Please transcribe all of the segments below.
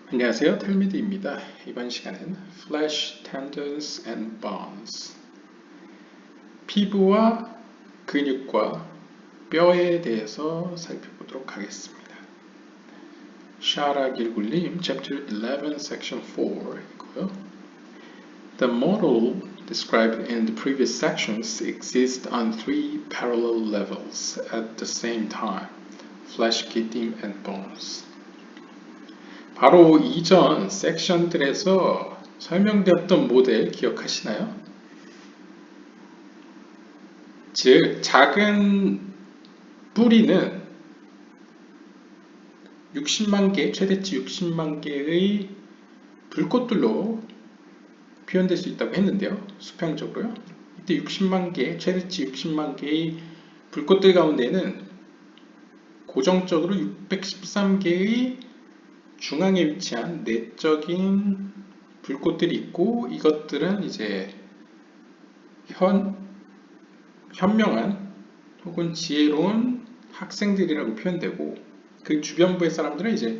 안녕하세요, 텔미드입니다. 이번 시간은 Flesh, Tendons and Bones, 피부와 근육과 뼈에 대해서 살펴보도록 하겠습니다. 샤라 길굴님, Chapter 11, Section 4이고요. The model described in the previous sections exists on three parallel levels at the same time: flesh, skin, and bones. 바로 이전 섹션들에서 설명되었던 모델 기억하시나요? 즉, 작은 뿌리는 60만 개, 최대치 60만 개의 불꽃들로 표현될 수 있다고 했는데요. 수평적으로요. 이때 60만 개, 최대치 60만 개의 불꽃들 가운데는 고정적으로 613개의 중앙에 위치한 내적인 불꽃들이 있고, 이것들은 이제 현명한 혹은 지혜로운 학생들이라고 표현되고, 그 주변부의 사람들은 이제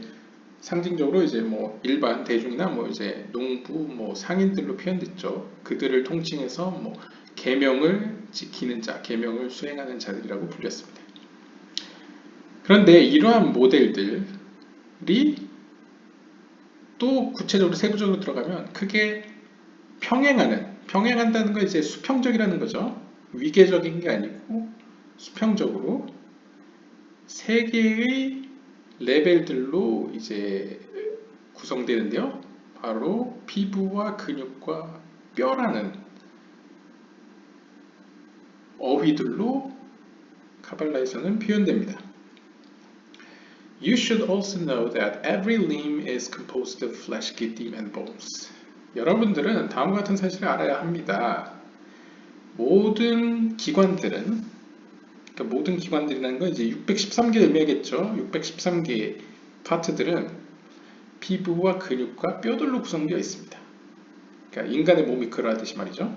상징적으로 이제 뭐 일반 대중이나 뭐 이제 농부, 뭐 상인들로 표현됐죠. 그들을 통칭해서 뭐 계명을 지키는 자, 계명을 수행하는 자들이라고 불렸습니다. 그런데 이러한 모델들이 또 구체적으로 세부적으로 들어가면 크게 평행한다는 건 이제 수평적이라는 거죠. 위계적인 게 아니고 수평적으로 세 개의 레벨들로 이제 구성되는데요. 바로 피부와 근육과 뼈라는 어휘들로 카발라에서는 표현됩니다. You should also know that every limb is composed of flesh, skin, and bones. 여러분들은 다음과 같은 사실을 알아야 합니다. 모든 기관들이라는 건 이제 613개 의미하겠죠. 613개의 파트들은 피부와 근육과 뼈들로 구성되어 있습니다. 그러니까 인간의 몸이 그러하듯이 말이죠.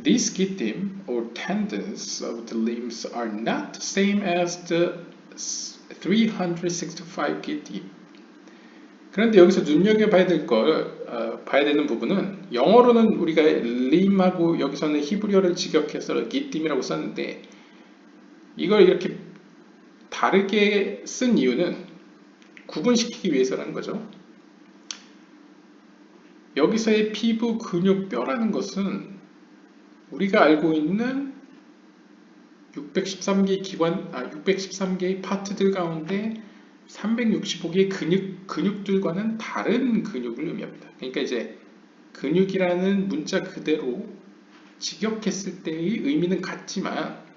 These skin or tendons of the limbs are not the same as the 365 깃임. 그런데 여기서 눈여겨봐야 봐야 되는 부분은, 영어로는 우리가 lim하고 여기서는 히브리어를 직역해서 깃임이라고 썼는데, 이걸 이렇게 다르게 쓴 이유는 구분시키기 위해서라는 거죠. 여기서의 피부, 근육, 뼈라는 것은 우리가 알고 있는 613개의 파트들 가운데 365개의 근육들과는 다른 근육을 의미합니다. 그러니까 이제 근육이라는 문자 그대로 직역했을 때의 의미는 같지만,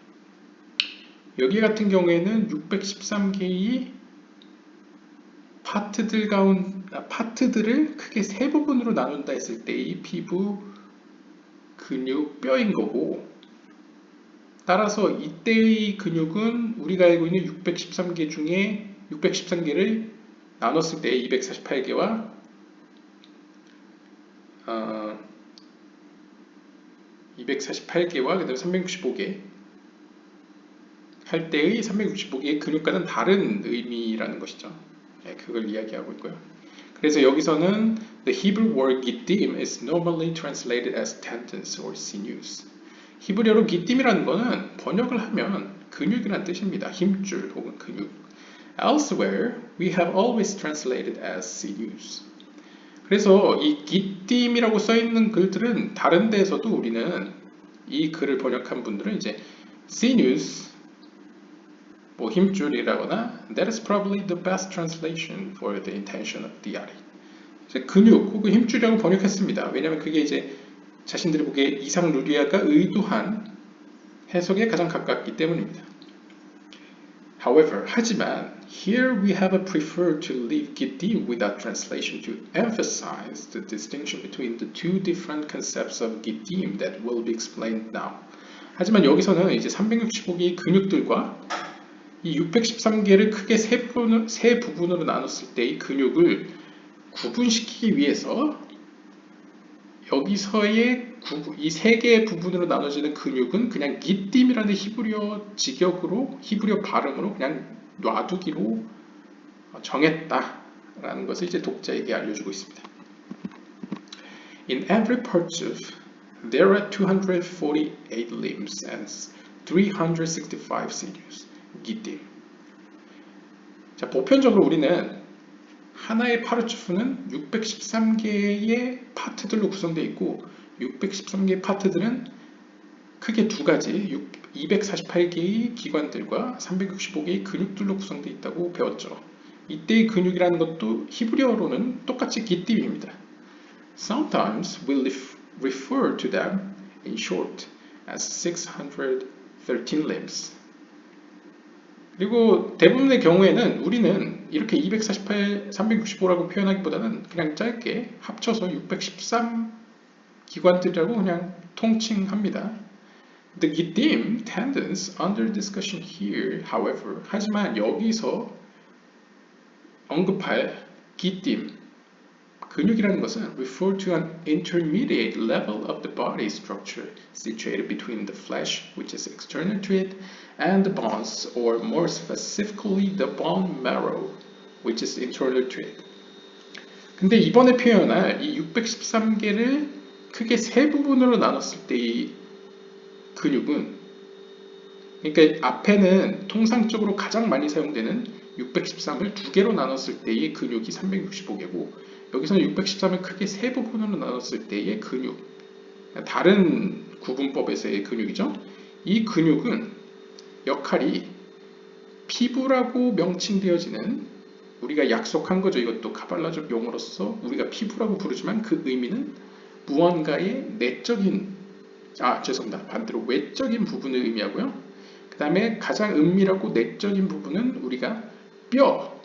여기 같은 경우에는 613개의 파트들을 크게 세 부분으로 나눈다 했을 때의 피부, 근육, 뼈인 거고, 따라서 이때의 근육은 우리가 알고 있는 613개 중에 613개를 나눴을 때 248개와 248개와 그다음에 365개 할 때의 365개의 근육과는 다른 의미라는 것이죠. 네, 그걸 이야기하고 있고요. 그래서 여기서는 the Hebrew word gittim is normally translated as tendons or sinews. 히브리어로 기띔이라는 거는 번역을 하면 근육이라는 뜻입니다. 힘줄 혹은 근육. Elsewhere, we have always translated as sinews. 그래서 이 기띔이라고 써 있는 글들은 다른 데에서도 우리는 이 글을 번역한 분들은 이제 sinews, 뭐 힘줄이라거나 that is probably the best translation for the intention of the author. 근육 혹은 힘줄이라고 번역했습니다. 왜냐하면 그게 이제 자신들이 보기에 이상 루리아가 의도한 해석에 가장 가깝기 때문입니다. 하지만 here we have preferred to leave gittim without translation to emphasize the distinction between the two different concepts of gittim that will be explained now. 하지만 여기서는 이제 365개의 근육들과 이 613개를 크게 세 부분으로 나눴을 때의 근육을 구분시키기 위해서 여기서의 이 세 개의 부분으로 나눠지는 근육은 그냥 기띔이라는 히브리어 직역으로, 히브리어 발음으로 그냥 놔두기로 정했다 라는 것을 이제 독자에게 알려주고 있습니다. In every partouf, there are 248 limbs and 365 sinews. 기띠. 자, 보편적으로 우리는 하나의 파르추프는 613개의 파트들로 구성되어 있고 613개의 파트들은 크게 두 가지 248개의 기관들과 365개의 근육들로 구성되어 있다고 배웠죠. 이때의 근육이라는 것도 히브리어로는 똑같이 기띠입니다. Sometimes we refer to them in short as 613 limbs. 그리고 대부분의 경우에는 우리는 이렇게 248, 365라고 표현하기보다는 그냥 짧게 합쳐서 613 기관들이라고 그냥 통칭합니다. The Gittim tendons under discussion here, however, 하지만 여기서 언급할 Gittim, 근육이라는 것은 refer to an intermediate level of the body structure situated between the flesh, which is external to it, and the bones, or more specifically the bone marrow, which is internal to it. 근데 이번에 표현할 이 613개를 크게 세 부분으로 나눴을 때의 근육은, 그러니까 앞에는 통상적으로 가장 많이 사용되는 613을 두 개로 나눴을 때의 근육이 365개고 여기서는 613을 크게 세 부분으로 나눴을 때의 근육, 다른 구분법에서의 근육이죠. 이 근육은 역할이 피부라고 명칭되어지는, 우리가 약속한 거죠. 이것도 카발라적 용어로서 우리가 피부라고 부르지만 그 의미는 무언가의 내적인, 죄송합니다. 반대로 외적인 부분을 의미하고요. 그 다음에 가장 은밀하고 내적인 부분은 우리가 뼈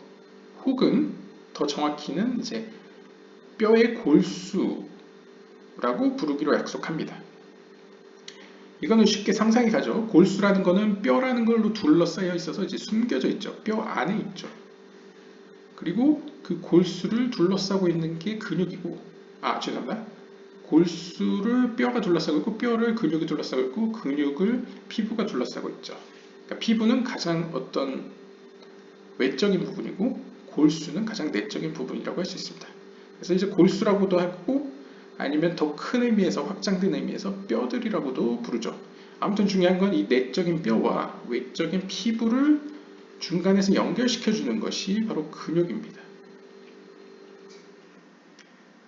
혹은 더 정확히는 이제 뼈의 골수라고 부르기로 약속합니다. 이거는 쉽게 상상이 가죠. 골수라는 거는 뼈라는 걸로 둘러싸여 있어서 이제 숨겨져 있죠. 뼈 안에 있죠. 그리고 그 골수를 둘러싸고 있는 게 근육이고, 죄송합니다. 골수를 뼈가 둘러싸고 있고 뼈를 근육이 둘러싸고 있고 근육을 피부가 둘러싸고 있죠. 그러니까 피부는 가장 어떤 외적인 부분이고 골수는 가장 내적인 부분이라고 할 수 있습니다. 그래서 이제 골수라고도 하고 아니면 더 큰 의미에서 확장된 의미에서 뼈들이라고도 부르죠. 아무튼 중요한 건 이 내적인 뼈와 외적인 피부를 중간에서 연결시켜 주는 것이 바로 근육입니다.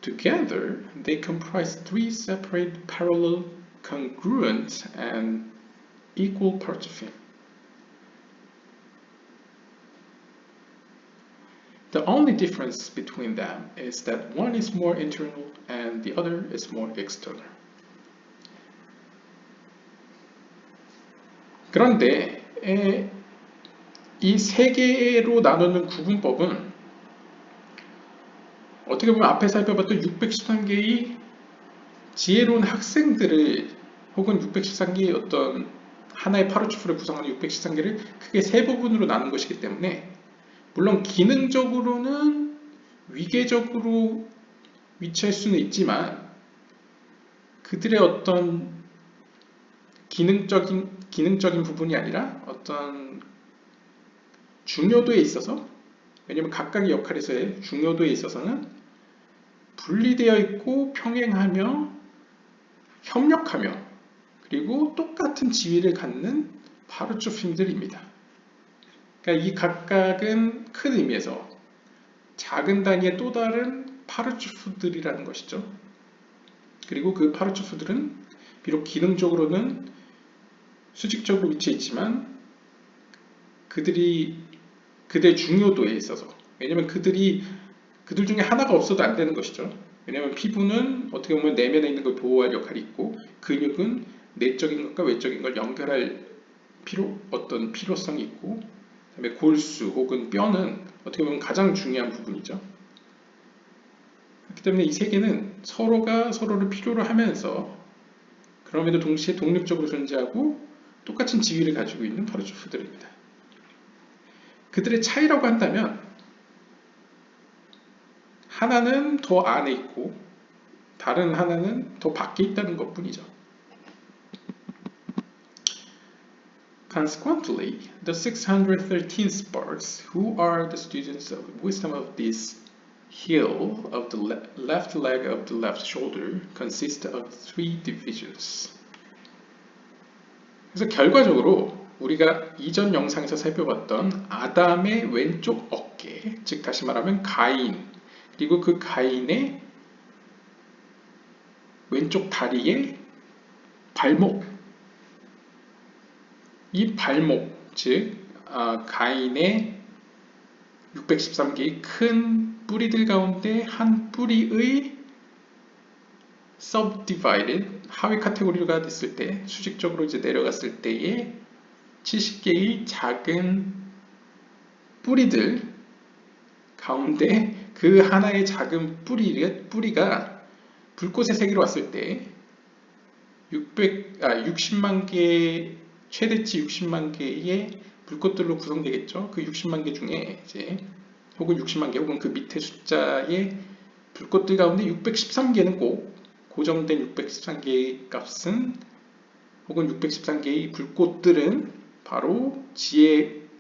Together, they comprise three separate, parallel, congruent, and equal parts of him. The only difference between them is that one is more internal and the other is more external. 그런데 이 세 개로 나누는 구분법은 어떻게 보면 앞에 살펴봤던 613개의 지혜로운 학생들을 혹은 613개의 어떤 하나의 파르추프를 구성하는 613개를 크게 세 부분으로 나눈 것이기 때문에 물론 기능적으로는 위계적으로 위치할 수는 있지만 그들의 어떤 기능적인 부분이 아니라 어떤 중요도에 있어서, 왜냐하면 각각의 역할에서의 중요도에 있어서는 분리되어 있고 평행하며 협력하며 그리고 똑같은 지위를 갖는 파르추프들입니다. 그러니까 이 각각은 큰 의미에서 작은 단위의 또 다른 파르추프들이라는 것이죠. 그리고 그 파르추프들은 비록 기능적으로는 수직적으로 위치해 있지만 그들의 중요도에 있어서, 왜냐하면 그들 중에 하나가 없어도 안 되는 것이죠. 왜냐하면 피부는 어떻게 보면 내면에 있는 걸 보호할 역할이 있고 근육은 내적인 것과 외적인 걸 연결할 어떤 필요성이 있고, 그다음에 골수 혹은 뼈는 어떻게 보면 가장 중요한 부분이죠. 그렇기 때문에 이 세 개는 서로가 서로를 필요로 하면서 그럼에도 동시에 독립적으로 존재하고 똑같은 지위를 가지고 있는 파르추프들입니다. 그들의 차이라고 한다면 하나는 더 안에 있고 다른 하나는 더 밖에 있다는 것뿐이죠. Consequently, the 613 Sparks, who are the students of wisdom of these heel of the left leg of the left shoulder consists of 3 divisions. 그래서 결과적으로 우리가 이전 영상에서 살펴봤던 아담의 왼쪽 어깨, 즉 다시 말하면 가인, 그리고 그 가인의 왼쪽 다리의 발목, 이 발목, 즉 가인의 613개의 큰 뿌리들 가운데 한 뿌리의 subdivided 하위 카테고리가 됐을 때, 수직적으로 이제 내려갔을 때의 70개의 작은 뿌리들 가운데 그 하나의 작은 뿌리가 불꽃의 세계로 왔을 때 60만 개, 최대치 60만 개의 불꽃들로 구성되겠죠. 그 60만 개 중에 이제 혹은 60만 개 혹은 그 밑에 숫자의 불꽃들 가운데 613개는 꼭 고정된 613개의 값은 혹은 613개의 불꽃들은 바로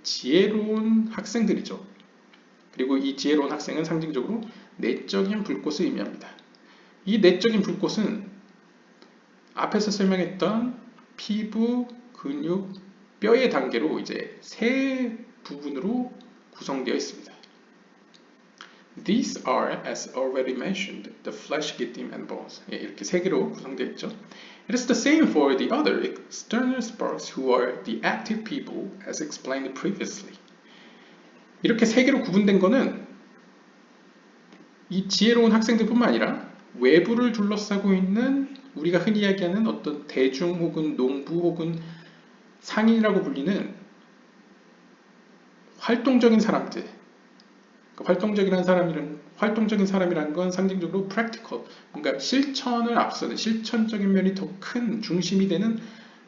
지혜로운 학생들이죠. 그리고 이 지혜로운 학생은 상징적으로 내적인 불꽃을 의미합니다. 이 내적인 불꽃은 앞에서 설명했던 피부, 근육, 뼈의 단계로 이제 세 부분으로 구성되어 있습니다. These are, as already mentioned, the flesh, gittim, and bones. 이렇게 세 개로 구성되어 있죠. It is the same for the other external sparks who are the active people, as explained previously. 이렇게 세 개로 구분된 거는 이 지혜로운 학생들뿐만 아니라 외부를 둘러싸고 있는 우리가 흔히 이야기하는 어떤 대중 혹은 농부 혹은 상인이라고 불리는 활동적인 사람들, 활동적인 사람이라는 건 상징적으로 practical, 뭔가 실천을 앞서는 실천적인 면이 더 큰 중심이 되는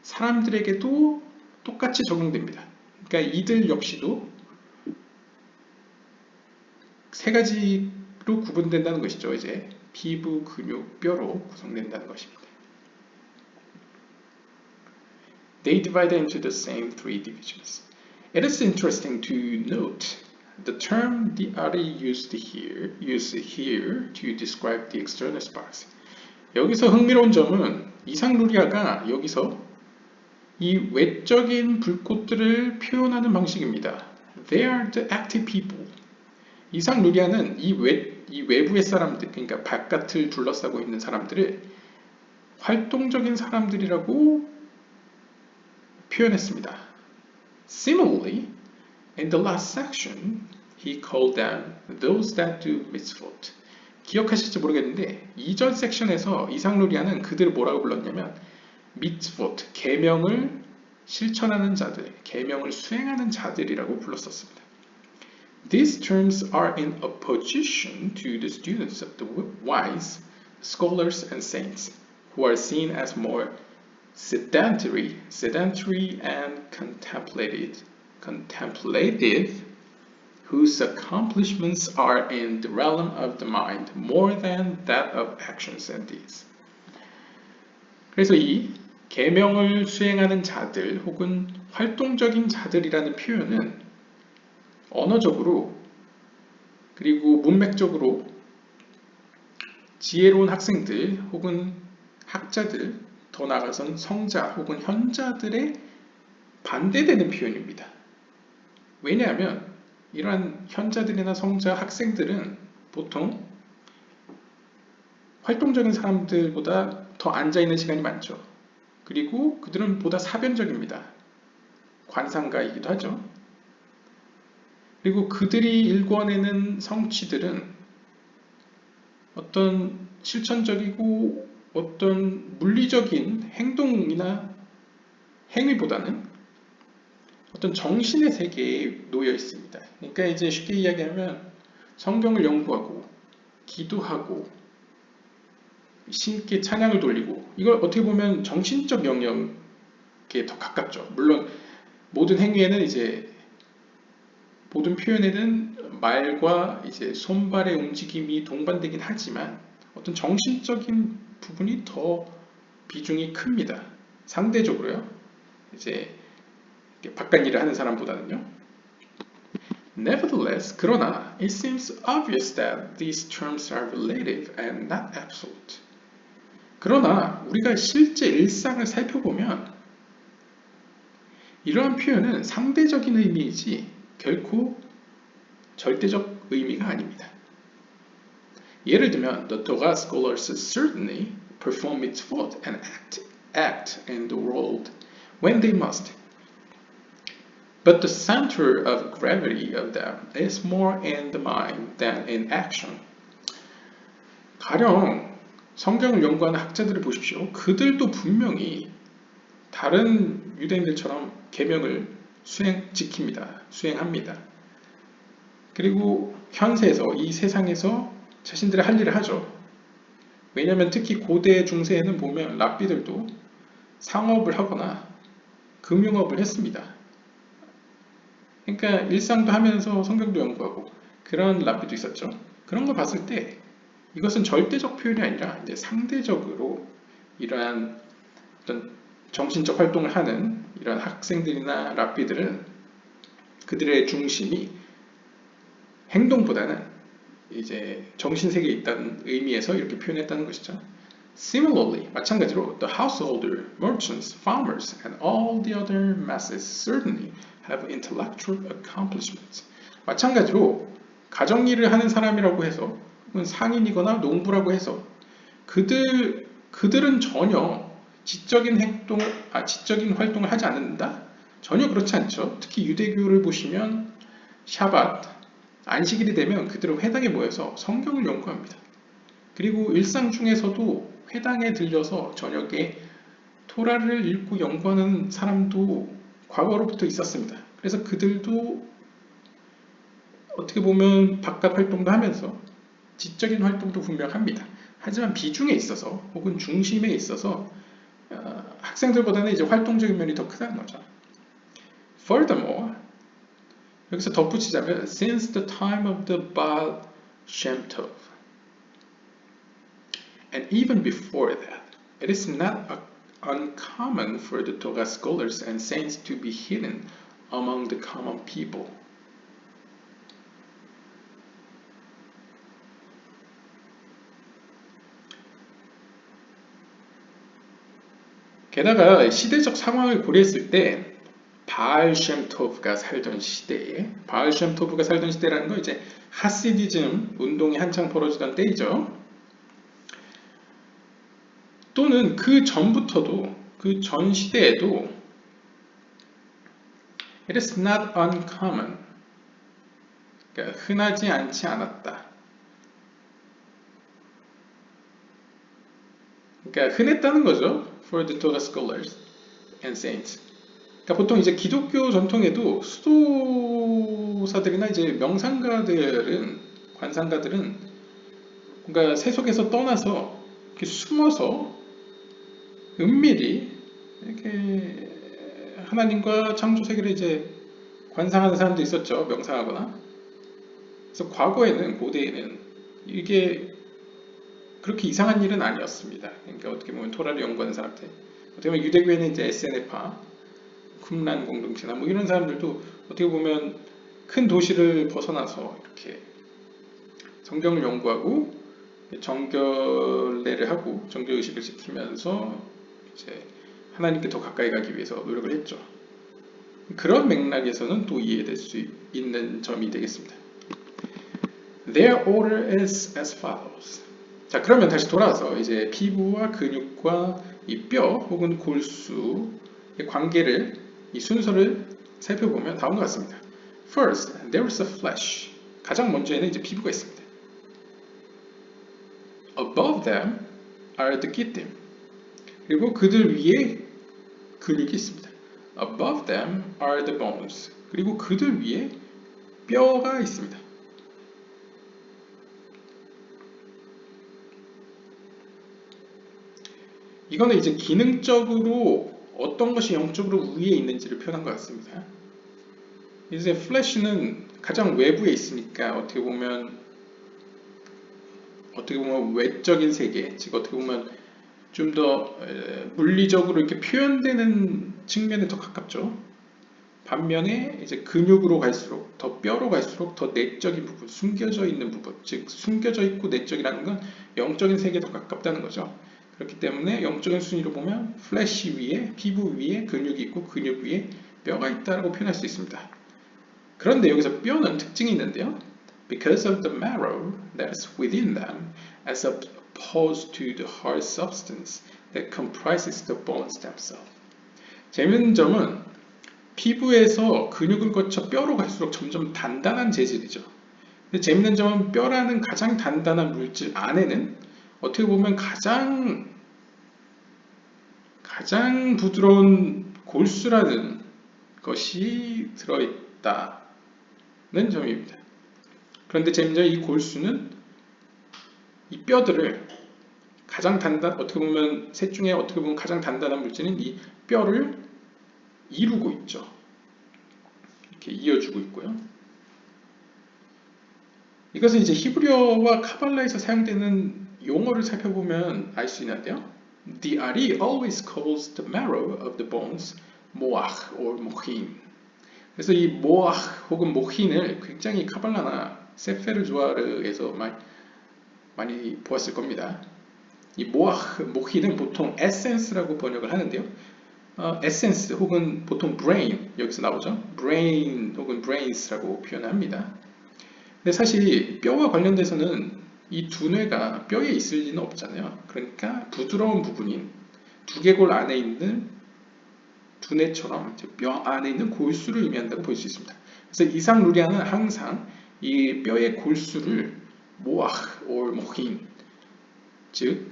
사람들에게도 똑같이 적용됩니다. 그러니까 이들 역시도 세 가지로 구분된다는 것이죠. 이제 피부, 근육, 뼈로 구성된다는 것입니다. They divide into the same 3 divisions. It is interesting to note the term the Ari used here to describe the external sparks. 여기서 흥미로운 점은 이상루리아가 여기서 이 외적인 불꽃들을 표현하는 방식입니다. They are the active people. 이상루리아는 이 외부의 사람들, 그러니까 바깥을 둘러싸고 있는 사람들을 활동적인 사람들이라고 표현했습니다. Similarly, in the last section, he called them those that do mitzvot. 기억하실지 모르겠는데 이전 섹션에서 이상루리아는 그들을 뭐라고 불렀냐면 mitzvot, 계명을 실천하는 자들, 계명을 수행하는 자들이라고 불렀었습니다. These terms are in opposition to the students of the wise, scholars and saints, who are seen as more sedentary and contemplative, whose accomplishments are in the realm of the mind more than that of actions and deeds. 그래서 이 계명을 수행하는 자들 혹은 활동적인 자들이라는 표현은 언어적으로 그리고 문맥적으로 지혜로운 학생들 혹은 학자들, 더 나아가선 성자 혹은 현자들의 반대되는 표현입니다. 왜냐하면 이러한 현자들이나 성자, 학생들은 보통 활동적인 사람들보다 더 앉아있는 시간이 많죠. 그리고 그들은 보다 사변적입니다. 관상가이기도 하죠. 그리고 그들이 일궈내는 성취들은 어떤 실천적이고 어떤 물리적인 행동이나 행위보다는 어떤 정신의 세계에 놓여 있습니다. 그러니까 이제 쉽게 이야기하면 성경을 연구하고 기도하고 신께 찬양을 돌리고 이걸 어떻게 보면 정신적 영역에 더 가깝죠. 물론 모든 행위에는 이제 모든 표현에는 말과 이제 손발의 움직임이 동반되긴 하지만 어떤 정신적인 부분이 더 비중이 큽니다. 상대적으로요. 이제 바깥 일을 하는 사람보다는요. Nevertheless, 그러나 it seems obvious that these terms are relative and not absolute. 그러나 우리가 실제 일상을 살펴보면 이러한 표현은 상대적인 의미이지 결코 절대적 의미가 아닙니다. 예를 들면 the Torah scholars certainly perform mitzvot and act in the world when they must. But the center of gravity of them is more in the mind than in action. 가령 성경을 연구하는 학자들을 보십시오. 그들도 분명히 다른 유대인들처럼 계명을 수행합니다. 그리고 현세에서 이 세상에서 자신들의 할 일을 하죠. 왜냐하면 특히 고대 중세에는 보면 랍비들도 상업을 하거나 금융업을 했습니다. 그러니까 일상도 하면서 성경도 연구하고 그런 랍비도 있었죠. 그런 걸 봤을 때 이것은 절대적 표현이 아니라 이제 상대적으로 이러한 어떤 정신적 활동을 하는 이런 학생들이나 랍비들은 그들의 중심이 행동보다는 이제 정신세계에 있다는 의미에서 이렇게 표현했다는 것이죠. Similarly, 마찬가지로 the householder, merchants, farmers, and all the other masses certainly have intellectual accomplishments. 마찬가지로 가정일을 하는 사람이라고 해서 혹은 상인이거나 농부라고 해서 그들은 전혀 지적인 활동을 하지 않는다? 전혀 그렇지 않죠. 특히 유대교를 보시면 샤밧, 안식일이 되면 그들은 회당에 모여서 성경을 연구합니다. 그리고 일상 중에서도 회당에 들려서 저녁에 토라를 읽고 연구하는 사람도 과거로부터 있었습니다. 그래서 그들도 어떻게 보면 바깥 활동도 하면서 지적인 활동도 분명합니다. 하지만 비중에 있어서 혹은 중심에 있어서 학생들보다는 이제 활동적인 면이 더 크다는 거죠. Furthermore, 여기서 덧붙이자면 since the time of the Baal Shem Tov and even before that, it is not uncommon for the Torah scholars and saints to be hidden among the common people. 게다가 시대적 상황을 고려했을 때 바알 셴토브가 살던 시대라는 건 이제 하시디즘 운동이 한창 벌어지던 때이죠. 또는 그 전부터도 그 전 시대에도 it is not uncommon, 그러니까 흔하지 않지 않았다. 그러니까 흔했다는 거죠. For the Torah scholars and saints. 그러니까 보통 이제 기독교 전통에도 수도사들이나 이제 명상가들은 관상가들은 뭔가 세속에서 떠나서 이렇게 숨어서 은밀히 이렇게 하나님과 창조 세계를 이제 관상하는 사람도 있었죠. 명상하거나. 그래서 과거에는 고대에는 이게 그렇게 이상한 일은 아니었습니다. 그러니까 어떻게 보면 토라를 연구하는 사람들, 어떻게 보면 유대교에는 이제 SNF파, 쿰란 공동체나 뭐 이런 사람들도 어떻게 보면 큰 도시를 벗어나서 이렇게 성경을 연구하고 정결례를 하고 정죄의식을 지키면서 이제 하나님께 더 가까이 가기 위해서 노력을 했죠. 그런 맥락에서는 또 이해될 수 있는 점이 되겠습니다. Their order is as follows. 자, 그러면 다시 돌아와서 이제 피부와 근육과 이 뼈 혹은 골수의 관계를 이 순서를 살펴보면 다음과 같습니다. First, there is a flesh. 가장 먼저에는 이제 피부가 있습니다. Above them are the gittim. 그리고 그들 위에 근육이 있습니다. Above them are the bones. 그리고 그들 위에 뼈가 있습니다. 이거는 이제 기능적으로 어떤 것이 영적으로 위에 있는지를 표현한 것 같습니다. 이제 플래시는 가장 외부에 있으니까 어떻게 보면 외적인 세계, 즉 어떻게 보면 좀 더 물리적으로 이렇게 표현되는 측면에 더 가깝죠. 반면에 이제 근육으로 갈수록 더 뼈로 갈수록 더 내적인 부분, 숨겨져 있는 부분, 즉 숨겨져 있고 내적이라는 건 영적인 세계에 더 가깝다는 거죠. 그렇기 때문에 영적인 순위로 보면 플래시 위에 피부 위에 근육이 있고 근육 위에 뼈가 있다고 표현할 수 있습니다. 그런데 여기서 뼈는 특징이 있는데요. Because of the marrow that's within them, as opposed to the hard substance that comprises the bones themselves. 재밌는 점은 피부에서 근육을 거쳐 뼈로 갈수록 점점 단단한 재질이죠. 근데 재밌는 점은 뼈라는 가장 단단한 물질 안에는 어떻게 보면 가장 부드러운 골수라는 것이 들어있다는 점입니다. 그런데 재밌는 점은 이 골수는 이 뼈들을 어떻게 보면 셋 중에 어떻게 보면 가장 단단한 물질인 이 뼈를 이루고 있죠. 이렇게 이어주고 있고요. 이것은 이제 히브리어와 카발라에서 사용되는 용어를 살펴보면 알 수 있는데요. The Ari always calls the marrow of the bones moach or mochin. 그래서 이 모ach 혹은 모힌을 굉장히 카발라나 세페르 조아르에서 많이 보았을 겁니다. 이 모힌은 보통 에센스라고 번역을 하는데요. 에센스 혹은 보통 brain 여기서 나오죠. brain 혹은 brains라고 표현합니다. 근데 사실 뼈와 관련돼서는 이 두뇌가 뼈에 있을 리는 없잖아요. 그러니까 부드러운 부분인 두개골 안에 있는 두뇌처럼 뼈 안에 있는 골수를 의미한다고 볼 수 있습니다. 그래서 이상 루리아는 항상 이 뼈의 골수를 모ach or mohin, 즉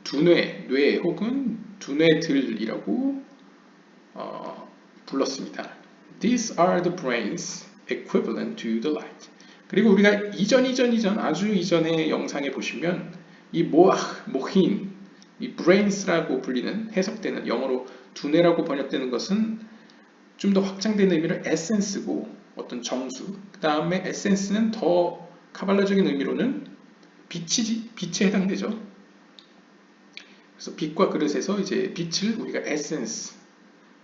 두뇌, 뇌 혹은 두뇌들이라고 불렀습니다. These are the brains equivalent to the light. 그리고 우리가 아주 이전의 영상에 보시면 이 모힌, 이 brains라고 불리는 해석되는 영어로 두뇌라고 번역되는 것은 좀 더 확장된 의미를 에센스고 어떤 정수, 그 다음에 에센스는 더 카발라적인 의미로는 빛에 해당되죠. 그래서 빛과 그릇에서 이제 빛을 우리가 에센스,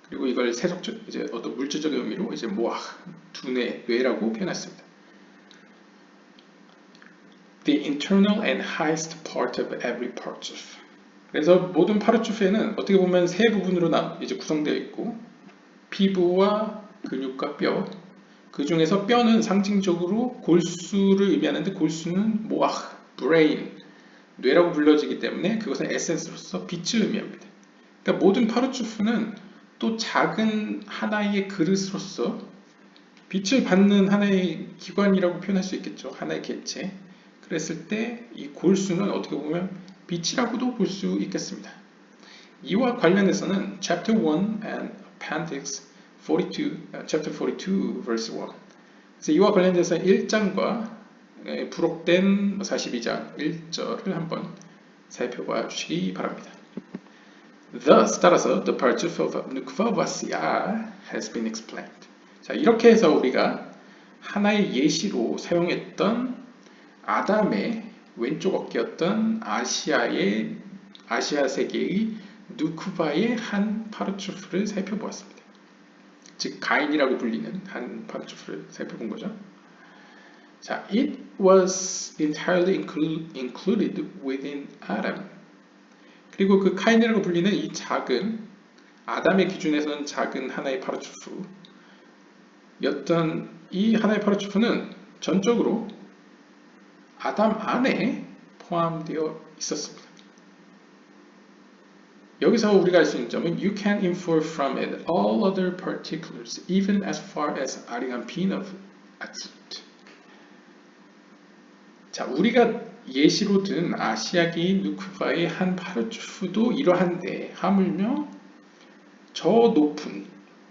그리고 이걸 세속적 이제 어떤 물질적인 의미로 이제 두뇌, 뇌라고 표현했습니다. The internal and highest part of every partsuf. 그래서 모든 파르추프에는 어떻게 보면 세 부분으로 이제 구성되어 있고 피부와 근육과 뼈, 그 중에서 뼈는 상징적으로 골수를 의미하는데 골수는 brain, 뇌라고 불려지기 때문에 그것은 에센스로서 빛을 의미합니다. 그러니까 모든 파르추프는 또 작은 하나의 그릇으로서 빛을 받는 하나의 기관이라고 표현할 수 있겠죠. 하나의 객체. 그랬을 때 이 골수는 어떻게 보면 빛이라고도 볼 수 있겠습니다. 이와 관련해서는 Chapter 1 and Appendix 42, Chapter 42, verse 1. 그래서 이와 관련돼서 1장과 부록된 42장 1절을 한번 살펴봐 주시기 바랍니다. Thus, 따라서 the partsuf of nukva vasiya has been explained. 자, 이렇게 해서 우리가 하나의 예시로 사용했던 아담의 왼쪽 어깨였던 아시아 세계의 누쿠바의 한 파르추프를 살펴보았습니다. 즉 가인이라고 불리는 한 파르추프를 살펴본 거죠. 자, it was entirely included within Adam. 그리고 그 카인이라고 불리는 이 작은 아담의 기준에서는 작은 하나의 파르추프였던 이 하나의 파르추프는 전적으로 아담 안에 포함되어 있었습니다. 여기서 우리가 알 수 있는 점은 You can infer from it all other particulars, even as far as 아리간핀 of Atzut. 자, 우리가 예시로 든 아시아계인 누쿠바의 한 파르추프도 이러한데 하물며 저 높은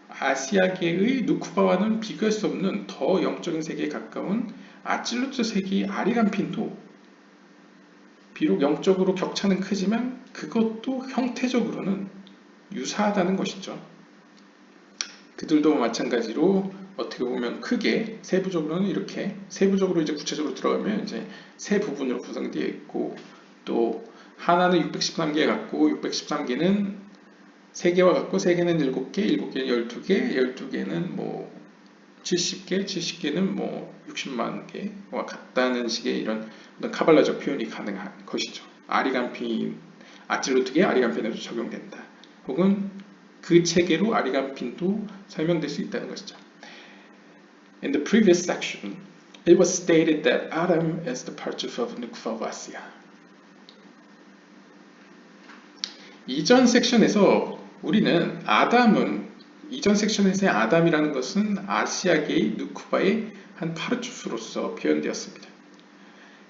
아시아계의 누쿠바와는 비교할 수 없는 더 영적인 세계에 가까운 아찔루트 세계의 아리간핀도 비록 영적으로 격차는 크지만 그것도 형태적으로는 유사하다는 것이죠. 그들도 마찬가지로 어떻게 보면 크게 세부적으로는 이렇게 세부적으로 이제 구체적으로 들어가면 이제 세 부분으로 구성되어 있고 또 하나는 613개 같고 613개는 3개와 같고 3개는 7개, 7개는 12개, 12개는 뭐 70개, 70개는 뭐 60만 개와 같다는 식의 이런 어떤 카발라적 표현이 가능한 것이죠. 아리간핀, 아질로트계 아리간핀에도 적용된다. 혹은 그 체계로 아리간핀도 설명될 수 있다는 것이죠. In the previous section, it was stated that Adam is the partner of Nukva Vasya. 이전 섹션에서 우리는 이전 섹션에서의 아담이라는 것은 아시아계의 누쿠바의 한 파르추프로서 표현되었습니다.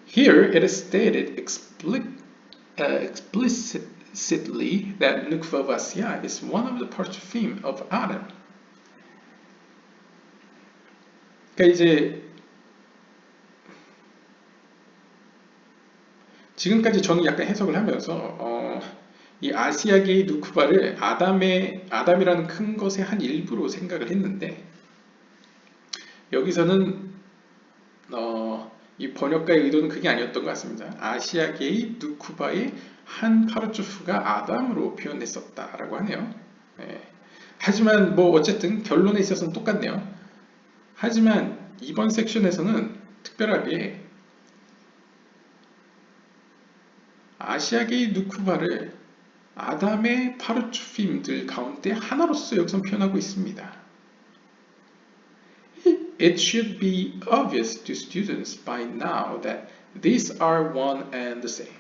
Here it is stated explicitly that Nukva Vasya is one of the parchufim of Adam. 그러니까 이제 지금까지 저는 약간 해석을 하면서 이 아시아계의 누쿠바를 아담이라는 큰 것의 한 일부로 생각을 했는데 여기서는 이 번역가의 의도는 그게 아니었던 것 같습니다. 아시아계의 누쿠바의 한 파르추프가 아담으로 표현했었다라고 하네요. 네. 하지만 뭐 어쨌든 결론에 있어서는 똑같네요. 하지만 이번 섹션에서는 특별하게 아시아계의 누쿠바를 아담의 파르추핌들 가운데 하나로서 여기서 표현하고 있습니다. It should be obvious to students by now that these are one and the same.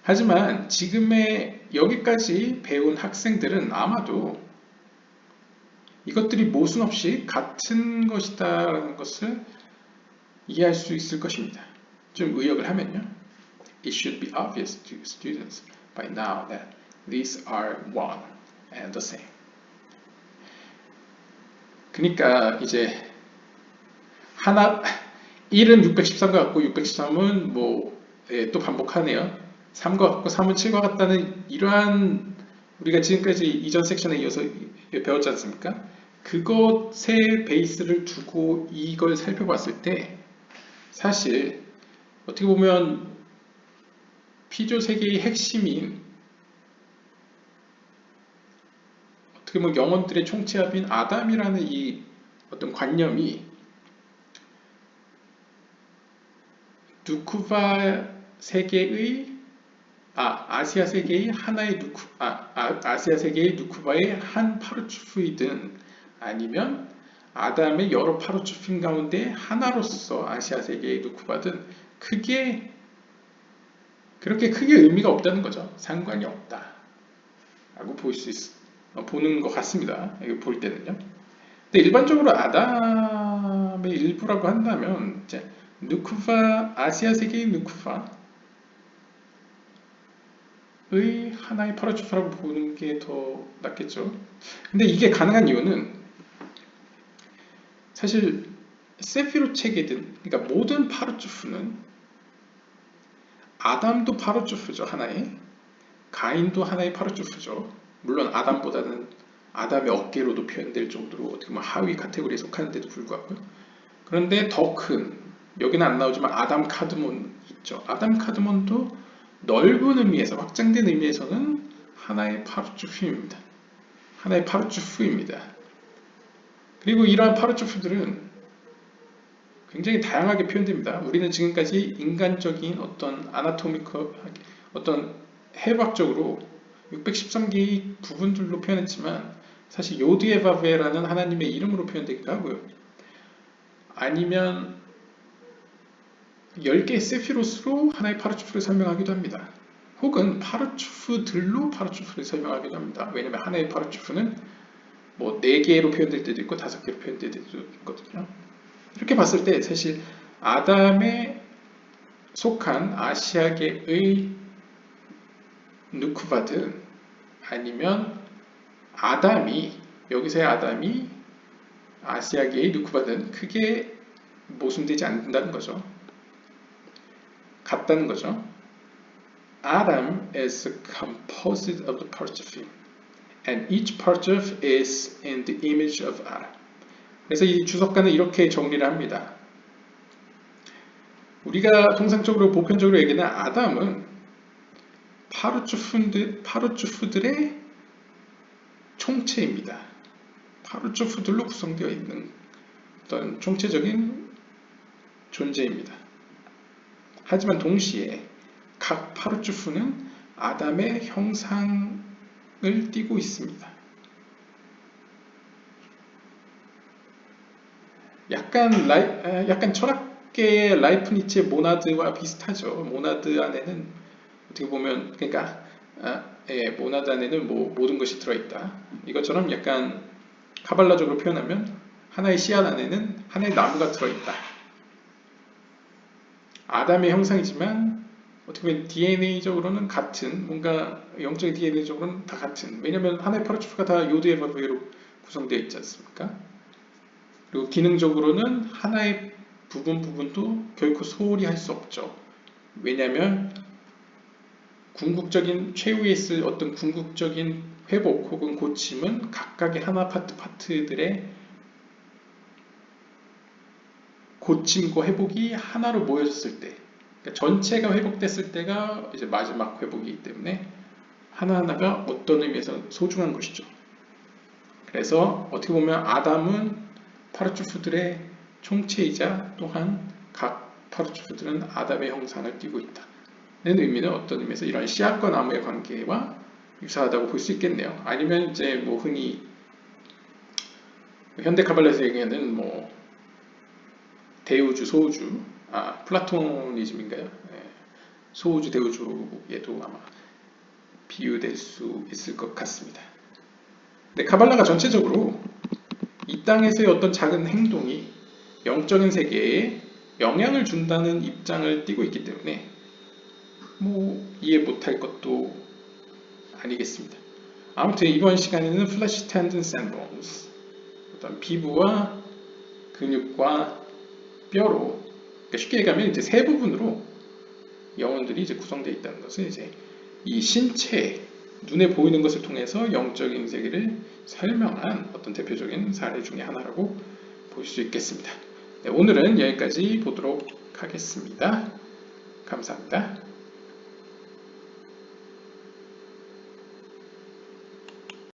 하지만 지금의 여기까지 배운 학생들은 아마도 이것들이 모순 없이 같은 것이다라는 것을 이해할 수 있을 것입니다. 좀 의역을 하면요. It should be obvious to students by now that these are one and the same. 그러니까 이제 1은 613과 같고 613은 뭐 또 반복하네요. 3과 같고 3은 7과 같다는 이러한 우리가 지금까지 이전 섹션에 이어서 배웠지 않습니까? 그것의 베이스를 두고 이걸 살펴봤을 때 사실 어떻게 보면 피조 세계의 핵심인 어떻게 보면 영혼들의 총체합인 아담이라는 이 어떤 관념이 누쿠바 세계의 아시아 세계의 하나의 아시아 세계의 누쿠바의 한 파르추프이든 아니면 아담의 여러 파르추프인 가운데 하나로서 아시아 세계의 누쿠바든 그렇게 크게 의미가 없다는 거죠. 상관이 없다 라고 보는 것 같습니다. 이거 볼 때는요. 근데 일반적으로 아담의 일부라고 한다면 이제 누쿠바, 아시아 세계의 누쿠바의 하나의 파르추프라고 보는 게 더 낫겠죠. 근데 이게 가능한 이유는 사실 세피로 체계든 그러니까 모든 파르추프는 아담도 파르추프죠. 하나의 가인도 하나의 파르추프죠. 물론 아담보다는 아담의 어깨로도 표현될 정도로 어떻게 보면 하위 카테고리에 속하는데도 불구하고요. 그런데 더 큰 여기는 안 나오지만 아담 카드몬 있죠. 아담 카드몬도 넓은 의미에서 확장된 의미에서는 하나의 파르추프입니다. 하나의 파르추프입니다. 그리고 이러한 파르추프들은 굉장히 다양하게 표현됩니다. 우리는 지금까지 인간적인 어떤 어떤 해부학적으로 613개의 부분들로 표현했지만 사실 요드에바베라는 하나님의 이름으로 표현되기도 하고요. 아니면 10개의 세피로스로 하나의 파르추프를 설명하기도 합니다. 혹은 파르추프들로 파르추프를 설명하기도 합니다. 왜냐하면 하나의 파르추프는 뭐 4개로 표현될 때도 있고 5개로 표현될 때도 있거든요. 이렇게 봤을 때 사실 아담에 속한 아시아계의 누쿠바든 아니면 여기서의 아담이 아시아계의 누쿠바든 크게 모순되지 않는다는 거죠. 같다는 거죠. Adam is composed of the parchufim, and each parchuf is in the image of Adam. 그래서 이 주석가는 이렇게 정리를 합니다. 우리가 통상적으로 보편적으로 얘기하는 아담은 파르추프들의 총체입니다. 파르초프들로 구성되어 있는 어떤 총체적인 존재입니다. 하지만 동시에 각 파르초프는 아담의 형상을 띠고 있습니다. 약간 철학계의 라이프니츠의 모나드와 비슷하죠. 모나드 안에는 어떻게 보면 모나드 안에는 모든 것이 들어있다. 이것처럼 약간 카발라적으로 표현하면 하나의 씨앗 안에는 하나의 나무가 들어있다. 아담의 형상이지만 어떻게 보면 DNA적으로는 같은, 뭔가 영적인 DNA적으로는 다 같은. 왜냐하면 하나의 파르초프가 다 요드의 바베로 구성되어 있지 않습니까? 그리고 기능적으로는 하나의 부분도 결코 소홀히 할 수 없죠. 왜냐하면 궁극적인 최후에 있을 어떤 궁극적인 회복 혹은 고침은 각각의 하나 파트들의 고침과 회복이 하나로 모여졌을 때, 그러니까 전체가 회복됐을 때가 이제 마지막 회복이기 때문에 하나하나가 어떤 의미에서 소중한 것이죠. 그래서 어떻게 보면 아담은 파르초프들의 총체이자 또한 각 파르초프들은 아담의 형상을 띠고 있다는 의미는 어떤 의미에서 이런 씨앗과 나무의 관계와 유사하다고 볼 수 있겠네요. 아니면 이제 흔히 현대 카발라에서 얘기하는 대우주, 소우주, 플라토니즘인가요? 소우주, 대우주에도 아마 비유될 수 있을 것 같습니다. 근데 카발라가 전체적으로 이 땅에서의 어떤 작은 행동이 영적인 세계에 영향을 준다는 입장을 띠고 있기 때문에 이해 못할 것도 아니겠습니다. 아무튼 이번 시간에는 flesh, tendons and bones, 어떤 피부와 근육과 뼈로, 그러니까 쉽게 얘기하면 이제 세 부분으로 영혼들이 이제 구성되어 있다는 것을 이제 이 신체, 눈에 보이는 것을 통해서 영적인 세계를 설명한 어떤 대표적인 사례 중에 하나라고 볼 수 있겠습니다. 네, 오늘은 여기까지 보도록 하겠습니다. 감사합니다.